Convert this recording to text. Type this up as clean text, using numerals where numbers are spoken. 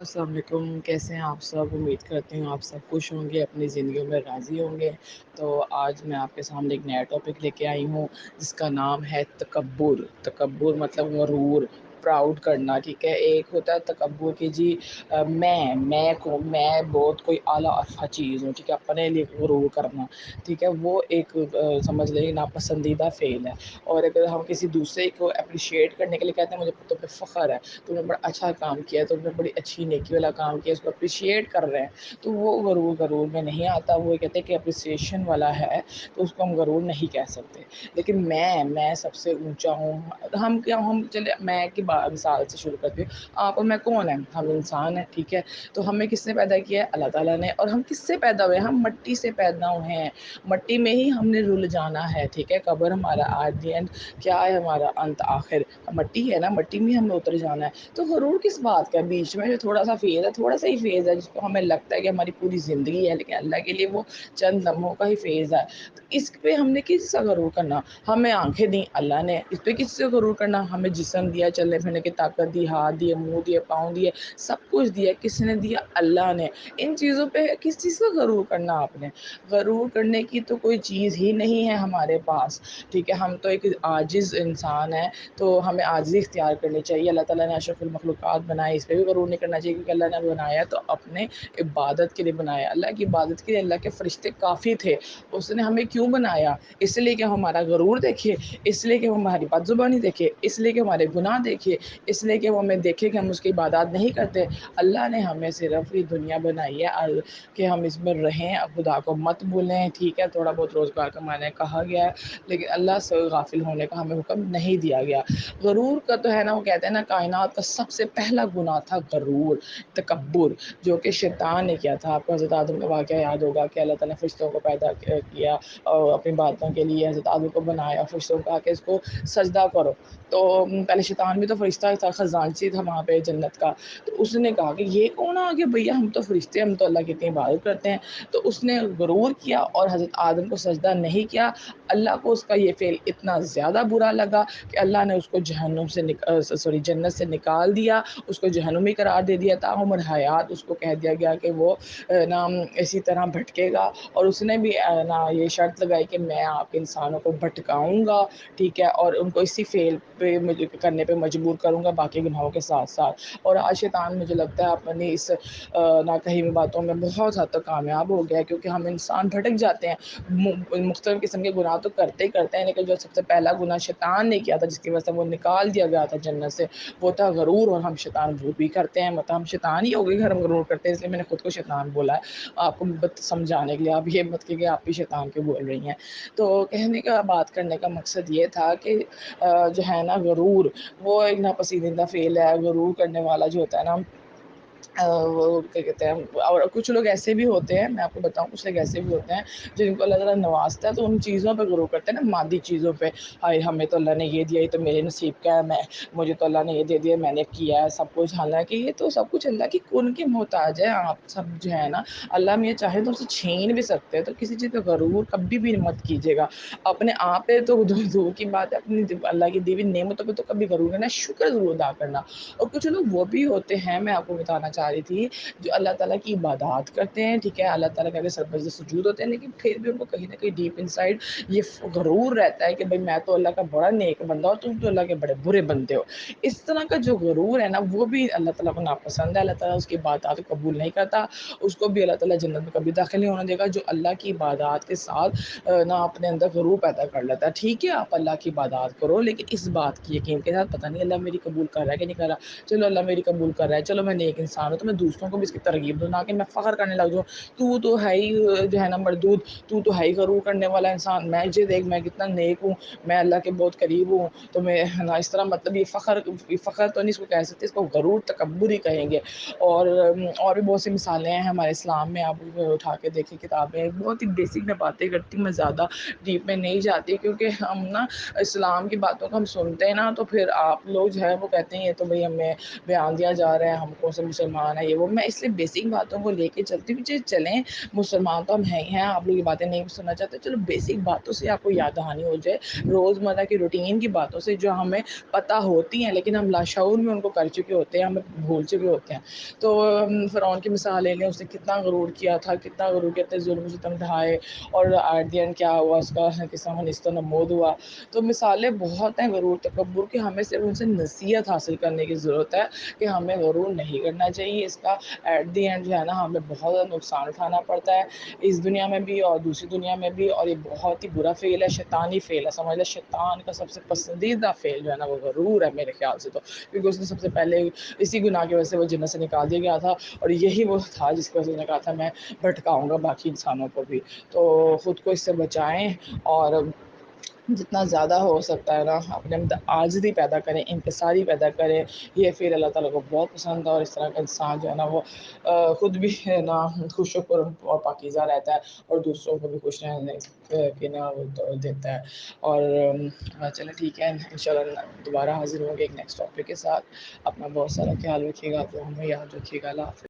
السلام علیکم، کیسے ہیں آپ سب؟ امید کرتی ہوں آپ سب خوش ہوں گے، اپنی زندگیوں میں راضی ہوں گے۔ تو آج میں آپ کے سامنے ایک نیا ٹاپک لے کے آئی ہوں جس کا نام ہے تکبر۔ تکبر مطلب غرور، پراؤڈ کرنا، ٹھیک ہے۔ ایک ہوتا ہے تکبر کہ جی میں بہت کوئی اعلیٰ چیز ہوں، ٹھیک ہے، اپنے لیے غرور کرنا، ٹھیک ہے، وہ ایک سمجھ لیں ناپسندیدہ فعل ہے۔ اور اگر ہم کسی دوسرے کو اپریشیٹ کرنے کے لیے کہتے ہیں مجھے تو پہ فخر ہے، تو نے بڑا اچھا کام کیا ہے، تو نے بڑی اچھی نیکی والا کام کیا، اس کو اپریشیٹ کر رہے ہیں، تو وہ غرور میں نہیں آتا۔ وہ کہتے ہیں کہ اپریسیشن والا ہے تو اس کو ہم غرور نہیں کہہ سکتے۔ لیکن میں سب سے اونچا ہوں۔ ہم چلے میں کی مثال سے شروع کرتی ہوں۔ آپ اور میں کون ہیں؟ ہم انسان ہیں، ٹھیک ہے۔ تو ہمیں کس نے پیدا کیا ہے؟ اللہ تعالیٰ نے۔ اور ہم کس سے پیدا ہوئے ہیں؟ ہم مٹی سے پیدا ہوئے ہیں، مٹی میں ہی ہم نے رل جانا ہے، ٹھیک ہے۔ قبر ہمارا ایٹ دی اینڈ کیا ہے؟ ہمارا انت آخر مٹی ہے نا، مٹی میں ہم نے اتر جانا ہے۔ تو غرور کس بات کا؟ بیچ میں جو تھوڑا سا فیز ہے، تھوڑا سا ہی فیز ہے، جس کو ہمیں لگتا ہے کہ ہماری پوری زندگی ہے، لیکن اللہ کے لیے وہ چند لمحوں کا ہی فیز ہے۔ تو اس پہ ہم نے کس سے غرور کرنا؟ ہمیں آنکھیں دیں اللہ نے، اس پہ کس سے غرور کرنا؟ ہمیں جسم دیا، چلنے پھرنے کی طاقت دی، ہاتھ دیے، منہ دیے، پاؤں دیے، سب کچھ دیا، کس نے دیا؟ اللہ نے۔ ان چیزوں پہ کس چیز کا غرور کرنا آپ نے؟ غرور کرنے کی تو کوئی چیز ہی نہیں ہے ہمارے پاس، ٹھیک ہے۔ ہم تو ایک عاجز انسان ہے، تو ہمیں عاجزی اختیار کرنی چاہیے۔ اللہ تعالیٰ نے اشرف المخلوقات بنائے، اس پہ بھی غرور نہیں کرنا چاہیے، کیونکہ اللہ نے بنایا تو اپنے عبادت کے لیے بنایا، اللہ کی عبادت کے لیے اللہ کے فرشتے کافی تھے۔ اس نے ہمیں کیوں بنایا؟ اس لیے کہ ہمارا غرور دیکھے، اس لیے کہ وہ ہماری بد زبانی دیکھے، اس لیے کہ ہمارے گناہ دیکھے، اس لیے کہ وہ ہمیں دیکھے کہ ہم اس کی عبادات نہیں کرتے۔ اللہ نے ہمیں صرف یہ دنیا بنائی ہے کہ ہم اس میں رہیں، خدا کو مت بھولیں، ٹھیک ہے۔ تھوڑا بہت روزگار کمانے کہا گیا ہے، لیکن اللہ سے غافل ہونے کا ہمیں حکم نہیں دیا گیا۔ غرور کا تو ہے نا، وہ کہتے ہیں نا کائنات کا سب سے پہلا گناہ تھا غرور، تکبر، جو کہ شیطان نے کیا تھا۔ آپ کو حضرت آدم کا واقعہ یاد ہوگا کہ اللہ تعالیٰ نے فرشتوں کو پیدا کیا اور اپنی باتوں کے لیے حضرت آدم کو بنایا، فرشتوں کو کہا کہ اس کو سجدہ کرو۔ تو پہلے شیطان بھی تو فرشتہ تھا، خزانچی تھا وہاں پہ جنت کا، تو اس نے کہا کہ یہ کون آ گیا بھیا، ہم تو فرشتے، ہم تو اللہ کی اتنی عبادت کرتے ہیں۔ تو اس نے غرور کیا اور حضرت آدم کو سجدہ نہیں کیا۔ اللہ کو اس کا یہ فعل اتنا زیادہ برا لگا کہ اللہ نے اس کو جہنم سے جنت سے نکال دیا، اس کو جہنمی قرار دے دیا، تاعمر حیات اس کو کہہ دیا گیا کہ وہ نا اسی طرح بھٹکے گا۔ اور اس نے بھی نا یہ شرط لگائی کہ میں آپ انسانوں کو بھٹکاؤں گا، ٹھیک ہے، اور ان کو اسی فعل پہ کرنے پہ مجبور کروں گا باقی گناہوں کے ساتھ ساتھ۔ اور آج شیطان مجھے لگتا ہے اپنی اس ناکہی باتوں میں بہت حد تک کامیاب ہو گیا، کیونکہ ہم انسان بھٹک جاتے ہیں، مختلف قسم کے گناہ تو کرتے ہی کرتے ہیں، لیکن جو سب سے پہلا گناہ شیطان نے کیا تھا جس کی وجہ سے وہ نکال دیا گیا تھا جنت سے، وہ تھا غرور۔ اور ہم شیطان وہ بھی کرتے ہیں، مطلب ہم شیطان ہی ہو گئے گھر ہم غرور کرتے ہیں، اس لیے میں نے خود کو شیطان بولا ہے آپ کو سمجھانے کے لیے۔ آپ یہ مت کہ آپ بھی شیطان کے بول رہی ہیں۔ تو کہنے کا، بات کرنے کا مقصد یہ تھا کہ جو ہے نا غرور، وہ ایک ناپسندیدہ فعل ہے۔ غرور کرنے والا جو ہوتا ہے نا، وہ کیا کہتے ہیں، اور کچھ لوگ ایسے بھی ہوتے ہیں، میں آپ کو بتاؤں کچھ لوگ ایسے بھی ہوتے ہیں جن کو اللہ تعالیٰ نوازتا ہے تو ان چیزوں پہ غرور کرتے ہیں نا، مادی چیزوں پہ، ہائے ہمیں تو اللہ نے یہ دیا، یہ تو میرے نصیب کا ہے، مجھے تو اللہ نے یہ دے دیا، میں نے کیا ہے سب کچھ۔ حالانکہ یہ تو سب کچھ اللہ کی کن کے محتاج ہے آپ سب، جو ہے نا اللہ میں یہ چاہے تو اسے چھین بھی سکتے ہیں۔ تو کسی چیز پہ غرور کبھی بھی مت کیجیے گا، اپنے آپ پہ تو دور کی بات ہے، اپنی اللہ کی دی ہوئی نعمتوں پہ تو کبھی غرور کرنا، شکر ضرور ادا کرنا۔ اور کچھ لوگ وہ بھی ہوتے ہیں، میں آپ کو بتانا چاہ رہی تھی، جو اللہ تعالیٰ کی عبادات کرتے ہیں، ٹھیک ہے، اللہ تعالیٰ کے آگے سربراہ سجود ہوتے ہیں، لیکن پھر بھی ان کو کہیں نہ کہیں ڈیپ انسائڈ یہ غرور رہتا ہے کہ بھائی میں تو اللہ کا بڑا نیک بندہ ہوں، تم تو اللہ کے بڑے برے بندے ہو۔ اس طرح کا جو غرور ہے نا، وہ بھی اللہ تعالیٰ کو ناپسند ہے، اللہ تعالیٰ اس کی عبادات کو قبول نہیں کرتا، اس کو بھی اللہ تعالیٰ جنت میں کبھی داخل نہیں ہونے دے گا جو اللہ کی عبادات کے ساتھ نا اپنے اندر غرور پیدا کر لیتا ہے۔ ٹھیک ہے، آپ اللہ کی عبادات کرو، لیکن اس بات کی یقین کے ساتھ پتہ نہیں اللہ میری قبول کر رہا ہے کہ نہیں کر رہا، چلو اللہ میری قبول کر رہا ہے، چلو میں نیک انسان ہوں تو میں دوسروں کو بھی اس کی ترغیب دوں، نہ کہ میں فخر کرنے لگ جاؤں تو ہے ہی جو ہے نا مردود، تو ہے ہی غرور کرنے والا انسان، میں جی دیکھ میں کتنا نیک ہوں، میں اللہ کے بہت قریب ہوں، تو میں نا اس طرح، مطلب یہ فخر تو نہیں اس کو کہہ سکتے، اس کو غرور تکبر ہی کہیں گے۔ اور بھی بہت سی مثالیں ہیں ہمارے اسلام میں، آپ اٹھا کے دیکھیں کتابیں، بہت ہی بیسک میں باتیں کرتی ہوں، میں زیادہ ڈیپ میں نہیں جاتی، کیونکہ ہم نا اسلام کی باتوں کو ہم سنتے ہیں نا، تو پھر آپ لوگ جو ہے وہ کہتے ہیں یہ تو بھائی ہمیں بیان دیا جا رہا ہے، ہم کو سے مسلمان ہے یہ وہ، میں اس لیے بیسک باتوں کو لے کے چلتی ہوں کہ چلیں مسلمان تو ہم ہیں ہی ہیں، آپ لوگ یہ باتیں نہیں سننا چاہتے، چلو بیسک باتوں سے آپ کو یاد دہانی ہو جائے، روزمرہ کی روٹین کی باتوں سے جو ہمیں پتہ ہوتی ہیں لیکن ہم لاشعور میں ان کو کر چکے ہوتے ہیں، ہمیں بھول چکے ہوتے ہیں۔ تو فرعون کی مثال لے لیں، اس نے کتنا غرور کیا تھا، کتنا غرور کیا تھا، ظلم و ستم ڈھائے، اور ایٹ دی اینڈ کیا ہوا، اس کا قصہ نیست و نمود ہوا۔ تو مثالیں بہت ہیں غرور تکبر کی، ہمیں صرف ان سے نصیحت حاصل کرنے کی ضرورت ہے کہ ہمیں غرور نہیں کرنا چاہیے، اس کا ایٹ دی اینڈ جو ہے نا ہمیں بہت زیادہ نقصان اٹھانا پڑتا ہے، اس دنیا میں بھی اور دوسری دنیا میں بھی، اور یہ بہت ہی برا فعل ہے، شیطانی فعل ہے، سمجھ لیں شیطان کا سب سے پسندیدہ فعل جو ہے نا وہ غرور ہے میرے خیال سے، تو کیونکہ اس نے سب سے پہلے اسی گناہ کی وجہ سے وہ جنت سے نکال دیا گیا تھا، اور یہی وہ تھا جس کی وجہ سے نے کہا تھا میں بھٹکاؤں گا باقی انسانوں کو بھی۔ تو خود کو اس سے بچائیں، اور جتنا زیادہ ہو سکتا ہے نا اپنے اندر عاجزی پیدا کریں، انکساری پیدا کریں، یہ فعل اللہ تعالیٰ کو بہت پسند ہے، اور اس طرح کا انسان جو ہے نا وہ خود بھی ہے نا خوش اور پاکیزہ رہتا ہے، اور دوسروں کو بھی خوش رہنے کے نا وہ دیتا ہے۔ اور چلیں ٹھیک ہے، انشاءاللہ دوبارہ حاضر ہوں گے ایک نیکسٹ ٹاپک کے ساتھ، اپنا بہت سارا خیال رکھیے گا، تو ہمیں یاد رکھیے گا، اللہ حافظ۔